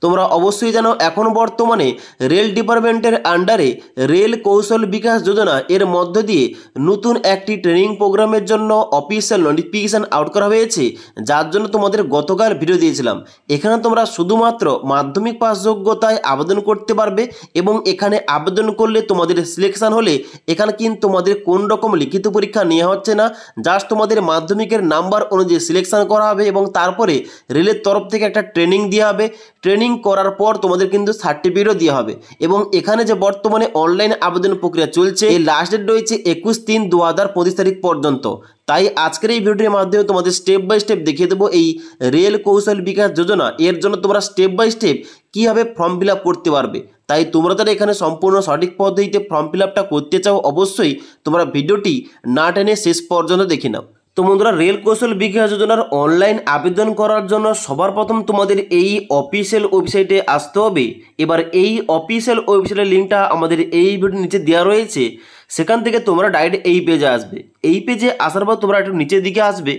তোমরা অবশ্যই জানো এখন বর্তমানে রেল ডিপার্টমেন্টের আন্ডারে রেল কৌশল বিকাশ যোজনা এর মধ্য দিয়ে নতুন একটি ট্রেনিং প্রোগ্রামের জন্য অফিসিয়াল নোটিফিকেশান আউট করা হয়েছে, যার জন্য তোমাদের গতকাল ভিডিও দিয়েছিলাম। এখানে তোমরা শুধুমাত্র মাধ্যমিক পাস যোগ্যতায় আবেদন করতে পারবে এবং এখানে আবেদন করলে তোমাদের সিলেকশন হলে এখানে কিন্তু তোমাদের কোন রকম লিখিত পরীক্ষা নেওয়া হচ্ছে না, জাস্ট তোমাদের মাধ্যমিকের নাম্বার অনুযায়ী সিলেকশন করা হবে এবং তারপরে রেলের তরফ থেকে একটা ট্রেনিং দেওয়া হবে। ট্রেনিং করার পর তোমাদের কিন্তু সার্টিফিকেটও দেওয়া হবে এবং এখানে যে বর্তমানে অনলাইন আবেদন প্রক্রিয়া চলছে, এই লাস্ট ডেট রয়েছে 21/3/2025 তারিখ পর্যন্ত। তাই আজকের এই ভিডিওর মাধ্যমে তোমাদের স্টেপ বাই স্টেপ দেখিয়ে দেবো এই রেল কৌশল বিকাশ যোজনা এর জন্য তোমরা স্টেপ বাই স্টেপ কীভাবে ফর্ম ফিল আপ করতে পারবে। তাই তোমরা যারা এখানে সম্পূর্ণ সঠিক পদ্ধতিতে ফর্ম ফিল আপটা করতে চাও অবশ্যই তোমরা ভিডিওটি না টেনে শেষ পর্যন্ত দেখে নাও। তো বন্ধুরা, রেল কৌশল বিকাশ যোজনার অনলাইন আবেদন করার জন্য সবার প্রথম তোমাদের এই অফিসিয়াল ওয়েবসাইটে আসতে হবে। এবার এই অফিসিয়াল ওয়েবসাইটের লিঙ্কটা আমাদের এই ভিডিওর নিচে দেওয়া রয়েছে, সেখান থেকে তোমরা ডাইরেক্ট এই পেজে আসবে। এই পেজে আসার পর তোমরা একটু নিচের দিকে আসবে।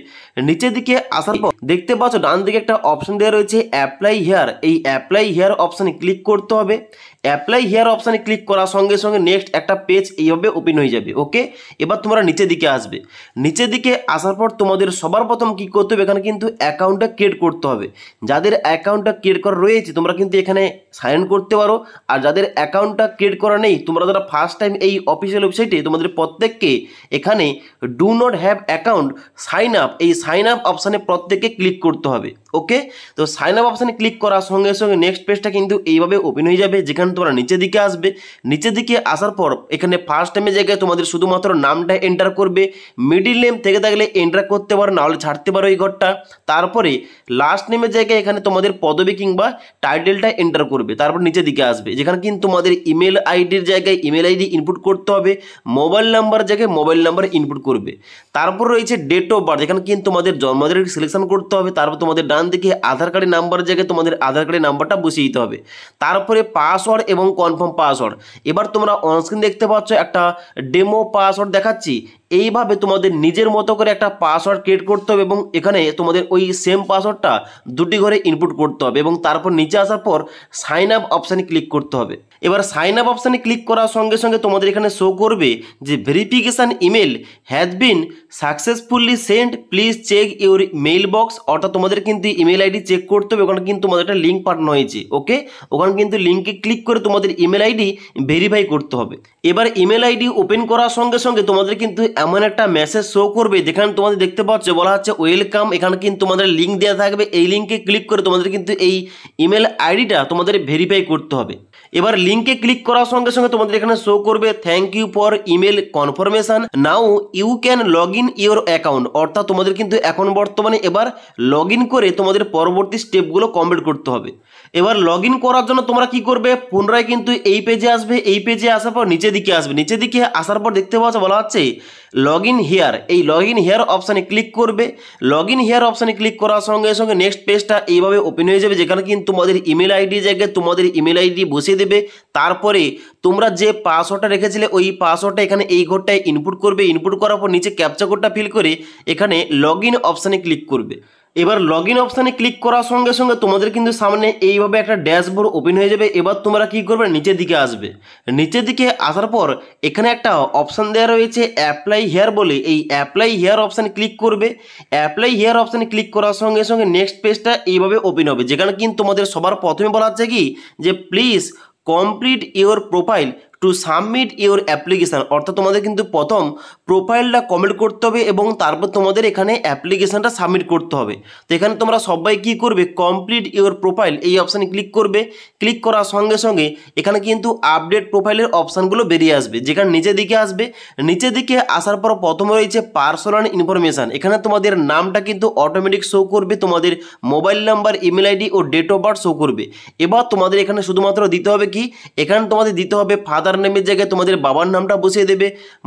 নিচের দিকে আসার পর দেখতে পাচ্ছ ডান দিকে একটা অপশন দেওয়া রয়েছে অ্যাপ্লাই হেয়ার। এই অ্যাপ্লাই হেয়ার অপশানে ক্লিক করতে হবে। অ্যাপ্লাই হেয়ার অপশানে ক্লিক করার সঙ্গে সঙ্গে নেক্সট একটা পেজ এইভাবে ওপেন হয়ে যাবে। ওকে, এবার তোমরা নিচের দিকে আসবে। নিচের দিকে আসার পর তোমাদের সবার প্রথম কী করতে হবে, এখানে কিন্তু অ্যাকাউন্টটা ক্রিয়েট করতে হবে। যাদের অ্যাকাউন্টটা ক্রিয়েট করা রয়েছে তোমরা কিন্তু এখানে সাইন ইন করতে পারো, আর যাদের অ্যাকাউন্টটা ক্রিয়েট করা নেই তোমরা যারা ফার্স্ট টাইম এই অফিসিয়াল ওয়েবসাইটে তোমাদের প্রত্যেককে এখানে do not have account sign up, এই সাইন আপ অপশানে প্রত্যেককে ক্লিক করতে হবে। ওকে, তো সাইন আপ অপশানে ক্লিক করার সঙ্গে সঙ্গে নেক্সট পেজটা কিন্তু এইভাবে ওপেন হয়ে যাবে, যেখানে তোমরা নিচের দিকে আসবে। নিচের দিকে আসার পর এখানে ফার্স্ট টাইমের জায়গায় তোমাদের শুধুমাত্র নামটা এন্টার করবে, মিডিল নেম থেকে থাকলে এন্টার করতে পারো, নাহলে ছাড়তে পারো এই ঘরটা। তারপরে লাস্ট নেমের জায়গায় এখানে তোমাদের পদবি কিংবা টাইটেলটা এন্টার করবে। তারপর নিচের দিকে আসবে, যেখানে কিন্তু তোমাদের ইমেল আইডির জায়গায় ইমেল আইডি ইনপুট করতে হবে, মোবাইল নাম্বার জায়গায় মোবাইল নাম্বার ইনপুট করবে। তারপর রয়েছে ডেট অফ বার্থ, এখানে কিন্তু তোমাদের জন্মদিনের সিলেকশন করতে হবে। তারপর তোমাদের ডান দিকে আধার কার্ডের নাম্বার জায়গায় তোমাদের আধার কার্ডের নাম্বারটা বসিয়ে দিতে হবে। তারপরে পাসওয়ার্ড এবং কনফার্ম পাসওয়ার্ড। এবার তোমরা অনস্ক্রিন দেখতে পাচ্ছ একটা ডেমো পাসওয়ার্ড দেখাচ্ছি, এইভাবে তোমাদের নিজের মতো করে একটা পাসওয়ার্ড ক্রিয়েট করতে হবে এবং এখানে তোমাদের ওই সেম পাসওয়ার্ডটা দুটি ঘরে ইনপুট করতে হবে এবং তারপর নিচে আসার পর সাইন আপ অপশানে ক্লিক করতে হবে। এবার সাইন আপ অপশানে ক্লিক করার সঙ্গে সঙ্গে তোমাদের এখানে শো করবে যে verification email has been successfully send, please check your mail box. অর্থাৎ তোমাদের কিন্তু ইমেল আইডি চেক করতে হবে, ওখানে কিন্তু তোমাদের একটা লিঙ্ক পাঠানো হয়েছে। ওকে, ওখানে কিন্তু লিঙ্কে ক্লিক করে তোমাদের ইমেল আইডি ভেরিফাই করতে হবে। এবার ইমেল আইডি ওপেন করার সঙ্গে সঙ্গে তোমাদের কিন্তু এমন একটা মেসেজ শো করবে, যেখানে তোমাদের দেখতে পাচ্ছ বলা হচ্ছে ওয়েলকাম। এখানে কিন্তু তোমাদের লিঙ্ক দেওয়া থাকবে, এই লিঙ্কে ক্লিক করে তোমাদের কিন্তু এই ইমেল আইডিটা তোমাদের ভেরিফাই করতে হবে। এবার লিঙ্কে ক্লিক করার সঙ্গে সঙ্গে তোমাদের এখানে শো করবে thank you for email confirmation, now you can log in your account. অর্থাৎ তোমাদের কিন্তু এখন বর্তমানে এবার লগ ইন করে তোমাদের পরবর্তী স্টেপগুলো কমপ্লিট করতে হবে। এবার লগ ইন করার জন্য তোমরা কি করবে, পুনরায় কিন্তু এই পেজে আসবে। এই পেজে আসার পর নিচের দিকে আসবে। নিচের দিকে আসার পর দেখতে পাচ্ছ বলা হচ্ছে লগ ইন হেয়ার, এই লগ ইন হেয়ার অপশানে ক্লিক করবে। লগ ইন হেয়ার অপশানে ক্লিক করার সঙ্গে সঙ্গে নেক্সট পেজটা এইভাবে ওপেন হয়ে যাবে, যেখানে কিন্তু তোমাদের ইমেল আইডি জায়গায় তোমাদের ইমেল আইডি বসিয়ে দেবে। তারপরে তোমরা যে পাসওয়ার্ডটা রেখেছিলে ওই পাসওয়ার্ডটা এখানে এই ঘরটায় ইনপুট করবে। ইনপুট করার পর নিচে ক্যাপচা কোডটা ফিল করে এখানে লগ ইন অপশানে ক্লিক করবে। এবার লগ ইন অপশানে ক্লিক করার সঙ্গে সঙ্গে তোমাদের কিন্তু সামনে এইভাবে একটা ড্যাশবোর্ড ওপেন হয়ে যাবে। এবার তোমরা কি করবে, নিচের দিকে আসবে। নিচের দিকে আসার পর এখানে একটা অপশান দেওয়া রয়েছে অ্যাপ্লাই হেয়ার বলে, এই অ্যাপ্লাই হেয়ার অপশানে ক্লিক করবে। অ্যাপ্লাই হেয়ার অপশানে ক্লিক করার সঙ্গে সঙ্গে নেক্সট পেজটা এইভাবে ওপেন হবে, যেখানে কিন্তু তোমাদের সবার প্রথমে বলা হচ্ছে কি যে please complete your profile to submit your application. অর্থাৎ তোমাদের কিন্তু প্রথম প্রোফাইলটা কমপ্লিট করতে হবে এবং তারপর তোমাদের এখানে অ্যাপ্লিকেশানটা সাবমিট করতে হবে। তো এখানে তোমরা সবাই কী করবে, কমপ্লিট ইওর প্রোফাইল এই অপশানে ক্লিক করবে। ক্লিক করার সঙ্গে সঙ্গে এখানে কিন্তু আপডেট প্রোফাইলের অপশানগুলো বেরিয়ে আসবে, যেখানে নিচের দিকে আসবে। নিচের দিকে আসার পর প্রথমে রয়েছে পার্সোনাল ইনফরমেশান, এখানে তোমাদের নামটা কিন্তু অটোমেটিক শো করবে, তোমাদের মোবাইল নাম্বার, ইমেল আইডি ও ডেট অফ বার্থ শো করবে। এবার তোমাদের এখানে শুধুমাত্র দিতে হবে কি, এখানে তোমাদের দিতে হবে ফাদার ফাদার নেমের জায়গায় তোমাদের বাবার নামটা বসিয়ে দেবে,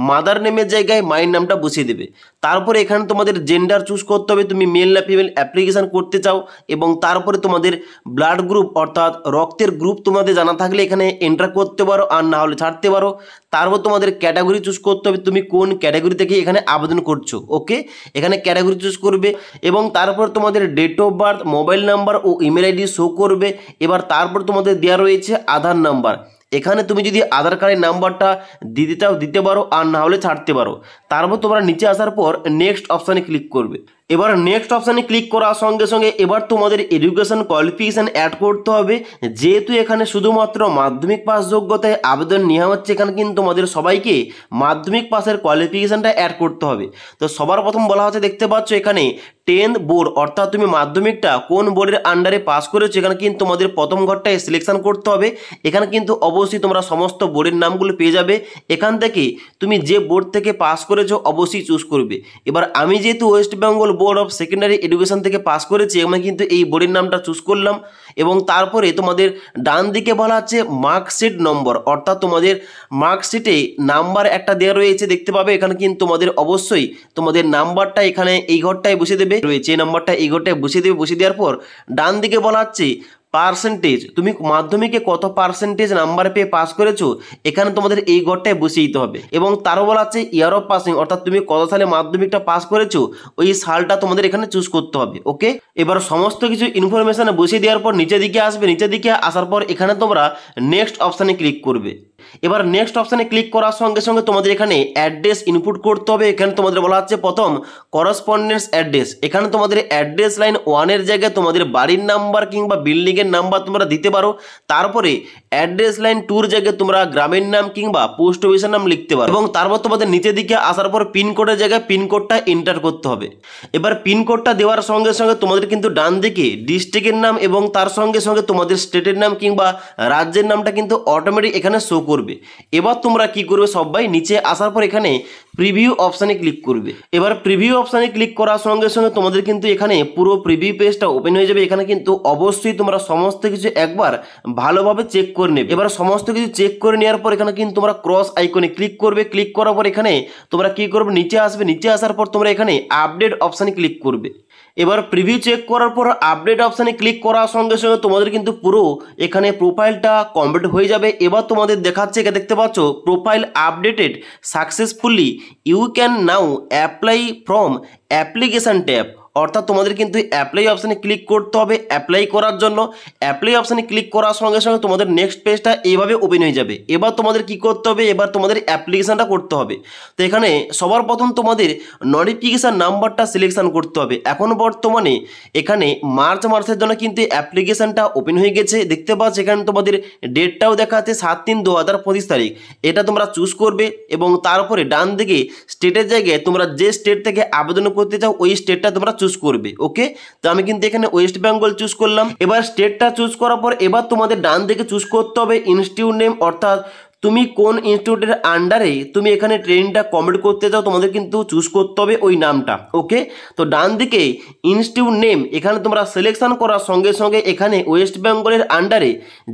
মাদার নেমের জায়গায় মায়ের নামটা বসিয়ে দেবে। তারপরে এখানে তোমাদের জেন্ডার চুজ করতে হবে, তুমি মেল না ফিমেল অ্যাপ্লিকেশান করতে চাও, এবং তারপরে তোমাদের ব্লাড গ্রুপ অর্থাৎ রক্তের গ্রুপ তোমাদের জানা থাকলে এখানে এন্টার করতে পারো, আর না হলে ছাড়তে পারো। তারপর তোমাদের ক্যাটাগরি চুজ করতে হবে, তুমি কোন ক্যাটাগরি থেকে এখানে আবেদন করছো। ওকে, এখানে ক্যাটাগরি চুজ করবে, এবং তারপর তোমাদের date of birth, mobile number ও ইমেল আইডি শো করবে। এবার তারপর তোমাদের দেওয়া রয়েছে আধার নাম্বার। এখানে তুমি যদি আধার কার্ডের নাম্বারটা দিতে চাও দিতে পারো, আর না হলে ছাড়তে পারো। তারপর তোমরা নিচে আসার পর নেক্সট অপশানে ক্লিক করবে। এবার নেক্সট অপশানে ক্লিক করার সঙ্গে সঙ্গে এবার তোমাদের এডুকেশন কোয়ালিফিকেশান অ্যাড করতে হবে। যেহেতু এখানে শুধুমাত্র মাধ্যমিক পাস যোগ্যতায় আবেদন নেওয়া হচ্ছে, এখানে কিন্তু তোমাদের সবাইকে মাধ্যমিক পাসের কোয়ালিফিকেশানটা অ্যাড করতে হবে। তো সবার প্রথম বলা হচ্ছে, দেখতে পাচ্ছ এখানে 10th বোর্ড, অর্থাৎ তুমি মাধ্যমিকটা কোন বোর্ডের আন্ডারে পাস করেছো, এখানে কিন্তু তোমাদের প্রথম ঘরটায় সিলেকশন করতে হবে। এখানে কিন্তু অবশ্যই তোমরা সমস্ত বোর্ডের নামগুলো পেয়ে যাবে। এখান থেকে তুমি যে বোর্ড থেকে পাস করেছো অবশ্যই চুজ করবে। এবার আমি যেহেতু West Bengal board of secondary education থেকে পাস করেছি, আমি কিন্তু এই বোর্ডের নামটা চুজ করলাম। এবং তারপরে তোমাদের ডান দিকে বলা আছে মার্কশিট নম্বর, অর্থাৎ তোমাদের মার্কশিটে নাম্বার একটা দেওয়া রয়েছে, দেখতে পাবে। এখানে কিন্তু তোমাদের অবশ্যই তোমাদের নাম্বারটা এখানে এই ঘরটায় বসিয়ে দেবে রয়েছে, এই নাম্বারটা এই ঘরটায় বসিয়ে দেবে। বসিয়ে দেওয়ার পর ডান দিকে বলা হচ্ছে পার্সেন্টেজ, তুমি মাধ্যমিকে কত পার্সেন্টেজ নাম্বার পেয়ে পাস করেছো, এখানে তোমাদের এই ঘরটায় বসিয়ে দিতে হবে। এবং তারও বলা আছে ইয়ার অফ পাসিং, অর্থাৎ তুমি কত সালে মাধ্যমিকটা পাস করেছো ওই সালটা তোমাদের এখানে চুজ করতে হবে। ওকে, এবার সমস্ত কিছু ইনফরমেশন বসিয়ে দেওয়ার পর নিচের দিকে আসবে। নিচের দিকে আসার পর এখানে তোমরা নেক্সট অপশানে ক্লিক করবে। এবার নেক্সট অপশানে ক্লিক করার সঙ্গে সঙ্গে তোমাদের এখানে অ্যাড্রেস ইনপুট করতে হবে। এখানে তোমাদের বলা হচ্ছে প্রথম করসপন্ডেন্স অ্যাড্রেস। এখানে তোমাদের অ্যাড্রেস লাইন 1-এর জায়গায় তোমাদের বাড়ির নাম্বার কিংবা বিল্ডিংয়ের নাম্বার তোমরা দিতে পারো। তারপরে অ্যাড্রেস লাইন 2-র জায়গায় তোমরা গ্রামের নাম কিংবা পোস্ট অফিসের নাম লিখতে পারো। এবং তারপর তোমাদের নিচের দিকে আসার পর পিনকোডের জায়গায় পিনকোডটা এন্টার করতে হবে। এবার পিনকোডটা দেওয়ার সঙ্গে সঙ্গে তোমাদের কিন্তু ডান দিকে ডিস্ট্রিক্টের নাম এবং তার সঙ্গে সঙ্গে তোমাদের স্টেটের নাম কিংবা রাজ্যের নামটা কিন্তু অটোমেটিক এখানে শো করবে। এবার তোমরা কি করবে, সবাই নিচে আসার পর এখানে প্রিভিউ অপশানে ক্লিক করবে। এবার প্রিভিউ অপশানে ক্লিক করার সঙ্গে সঙ্গে তোমাদের কিন্তু এখানে পুরো প্রিভিউ পেজটা ওপেন হয়ে যাবে। এখানে কিন্তু অবশ্যই তোমরা সমস্ত কিছু একবার ভালোভাবে চেক করে নেবে। এবার সমস্ত কিছু চেক করে নেওয়ার পর এখানে কিন্তু তোমরা ক্রস আইকনে ক্লিক করবে। ক্লিক করার পর এখানে তোমরা কি করবে, নিচে আসবে। নিচে আসার পর তোমরা এখানে আপডেট অপশানে ক্লিক করবে। এবার প্রিভিউ চেক করার পর আপডেট অপশানে ক্লিক করার সঙ্গে সঙ্গে তোমাদের কিন্তু পুরো এখানে প্রোফাইলটা কমপ্লিট হয়ে যাবে। এবার তোমাদের দেখাচ্ছে, এখানে দেখতে পাচ্ছ profile updated successfully, you can now apply from application tab. অর্থাৎ তোমাদের কিন্তু অ্যাপ্লাই অপশানে ক্লিক করতে হবে অ্যাপ্লাই করার জন্য। অ্যাপ্লাই অপশানে ক্লিক করার সঙ্গে সঙ্গে তোমাদের নেক্সট পেজটা এইভাবে ওপেন হয়ে যাবে। এবার তোমাদের কি করতে হবে, এবার তোমাদের অ্যাপ্লিকেশানটা করতে হবে। তো এখানে সবার প্রথম তোমাদের নোটিফিকেশান নাম্বারটা সিলেকশন করতে হবে। এখন বর্তমানে এখানে মার্চ মাসের জন্য কিন্তু অ্যাপ্লিকেশানটা ওপেন হয়ে গেছে, দেখতে পাচ্ছ। এখানে তোমাদের ডেটটাও দেখাচ্ছে 7/3/2025 তারিখ। এটা তোমরা চুজ করবে এবং তারপরে ডান দিকে স্টেটের জায়গায় তোমরা যে স্টেট থেকে আবেদন করতে চাও ওই স্টেটটা তোমরা চুজ করবে। ওকে, তো আমি কিন্তু এখানে ওয়েস্ট বেঙ্গল চুজ করলাম। এবার স্টেটটা চুজ করার পর এবার তোমাদের ডান দিকে চুজ করতে হবে ইনস্টিটিউট নেম, অর্থাৎ তুমি কোন ইনস্টিটিউটের আন্ডারে তুমি এখানে ট্রেনিংটা কমপ্লিট করতে চাও তোমাদের কিন্তু চুজ করতে হবে ওই নামটা। ওকে, তো ডান দিকে ইনস্টিটিউট নেম এখানে তোমরা সিলেকশন করার সঙ্গে সঙ্গে এখানে ওয়েস্ট বেঙ্গলের আন্ডারে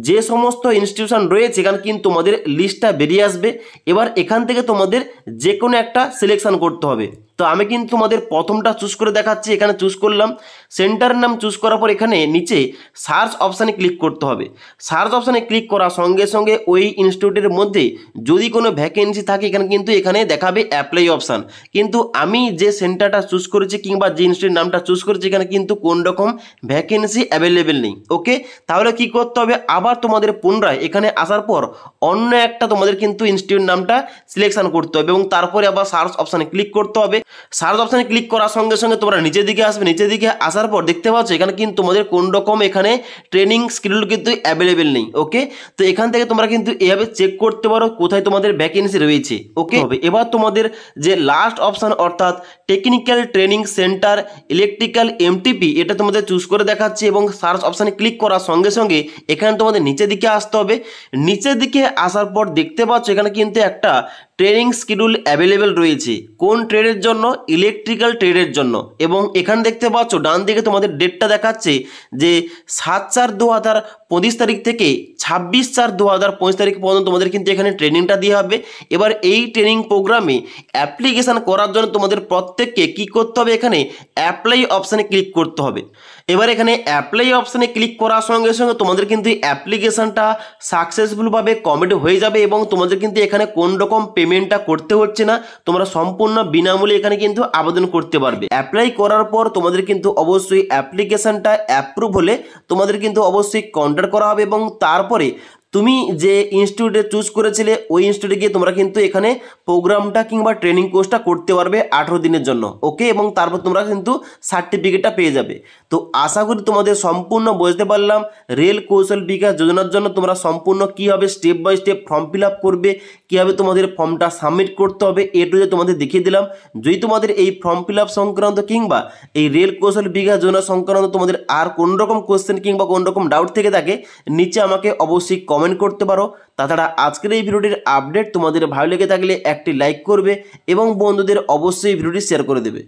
যে সমস্ত ইনস্টিটিউশন রয়েছে এখানে কিন্তু তোমাদের লিস্টটা বেরিয়ে আসবে। এবার এখান থেকে তোমাদের যে কোনো একটা সিলেকশন করতে হবে। তো আমি কিন্তু তোমাদের প্রথমটা চুজ করে দেখাচ্ছি। এখানে চুজ করলাম, সেন্টারের নাম চুজ করার পর এখানে নিচে সার্চ অপশানে ক্লিক করতে হবে। সার্চ অপশানে ক্লিক করার সঙ্গে সঙ্গে ওই ইনস্টিটিউটের মধ্যে যদি কোনো ভ্যাকেন্সি থাকে এখানে কিন্তু এখানে দেখাবে অ্যাপ্লাই অপশান। কিন্তু আমি যে সেন্টারটা চুজ করেছি কিংবা যে ইনস্টিটিউট নামটা চুজ করেছি এখানে কিন্তু কোন রকম ভ্যাকেন্সি অ্যাভেলেবেল নেই। ওকে, তাহলে কি করতে হবে, আবার তোমাদের পুনরায় এখানে আসার পর অন্য একটা তোমাদের কিন্তু ইনস্টিটিউট নামটা সিলেকশন করতে হবে এবং তারপরে আবার সার্চ অপশানে ক্লিক করতে হবে। সার্চ অপশানে ক্লিক করার সঙ্গে সঙ্গে তোমরা নিচের দিকে আসবে। নিচের দিকে আসার পর দেখতে পাচ্ছ এখানে কিন্তু তোমাদের কোন রকম এখানে ট্রেনিং শিডিউল কিন্তু অ্যাভেলেবেল নেই। ওকে, তো এখান থেকে তোমরা কিন্তু এইভাবে চেক করতে পারো কোথায় তোমাদের ভ্যাকেন্সি রয়েছে। ওকে, এবার তোমাদের যে লাস্ট অপশান অর্থাৎ technical training centre electrical MTP এটা তোমাদের চুজ করে দেখাচ্ছি এবং সার্চ অপশানে ক্লিক করার সঙ্গে সঙ্গে এখানে তোমাদের নিচের দিকে আসতে হবে। নিচের দিকে আসার পর দেখতে পাচ্ছ এখানে কিন্তু একটা ট্রেনিং শিডিউল অ্যাভেলেবেল রয়েছে। কোন ট্রেডের জন্য, ইলেকট্রিক্যাল ট্রেডের জন্য। এবং এখানে দেখতে পাচ্ছ ডান দিকে তোমাদের ডেটটা দেখাচ্ছে যে 7/4/2025 25 তারিখ থেকে 26/4/2025 তারিখ পর্যন্ত তোমাদের কিন্তু এখানে ট্রেনিংটা দেওয়া হবে। এবার এই ট্রেনিং প্রোগ্রামে অ্যাপ্লিকেশান করার জন্য তোমাদের প্রত্যেককে কী করতে হবে, এখানে অ্যাপ্লাই অপশানে ক্লিক করতে হবে। এবার এখানে অ্যাপ্লাই অপশানে ক্লিক করার সঙ্গে সঙ্গে তোমাদের কিন্তু অ্যাপ্লিকেশানটা সাকসেসফুলভাবে কমপ্লিট হয়ে যাবে এবং তোমাদের কিন্তু এখানে কোন রকম পেমেন্টটা করতে হচ্ছে না, তোমরা সম্পূর্ণ বিনামূল্যে এখানে কিন্তু আবেদন করতে পারবে। অ্যাপ্লাই করার পর তোমাদের কিন্তু অবশ্যই অ্যাপ্লিকেশানটা অ্যাপ্রুভ হলে তোমাদের কিন্তু অবশ্যই কন্ট্যাক্ট করা হবে এবং তারপরে তুমি যে ইনস্টিটিউটে চুজ করেছিলে ওই ইনস্টিটিউটে গিয়ে তোমরা কিন্তু এখানে প্রোগ্রামটা কিংবা ট্রেনিং কোর্সটা করতে পারবে 18 দিনের জন্য। ওকে, এবং তারপর তোমরা কিন্তু সার্টিফিকেটটা পেয়ে যাবে। তো আশা করি তোমাদের সম্পূর্ণ বুঝতে পারলাম রেল কৌশল বিকাশ যোজনার জন্য তোমরা সম্পূর্ণ কীভাবে step by step form fill up করবে, কীভাবে তোমাদের ফর্মটা সাবমিট করতে হবে, এটু যে তোমাদের দেখিয়ে দিলাম। যদি তোমাদের এই ফর্ম ফিল আপ সংক্রান্ত কিংবা এই রেল কৌশল বিকাশ যোজনা সংক্রান্ত তোমাদের আর কোন রকম কোশ্চেন কিংবা কোন রকম ডাউট থেকে থাকে নিচে আমাকে অবশ্যই কমেন্ট করতে পারো। তাছাড়া আজকের এই ভিডিওটির আপডেট তোমাদের ভালো লেগে থাকলে একটি লাইক করবে এবং বন্ধুদের অবশ্যই ভিডিওটি শেয়ার করে দেবে।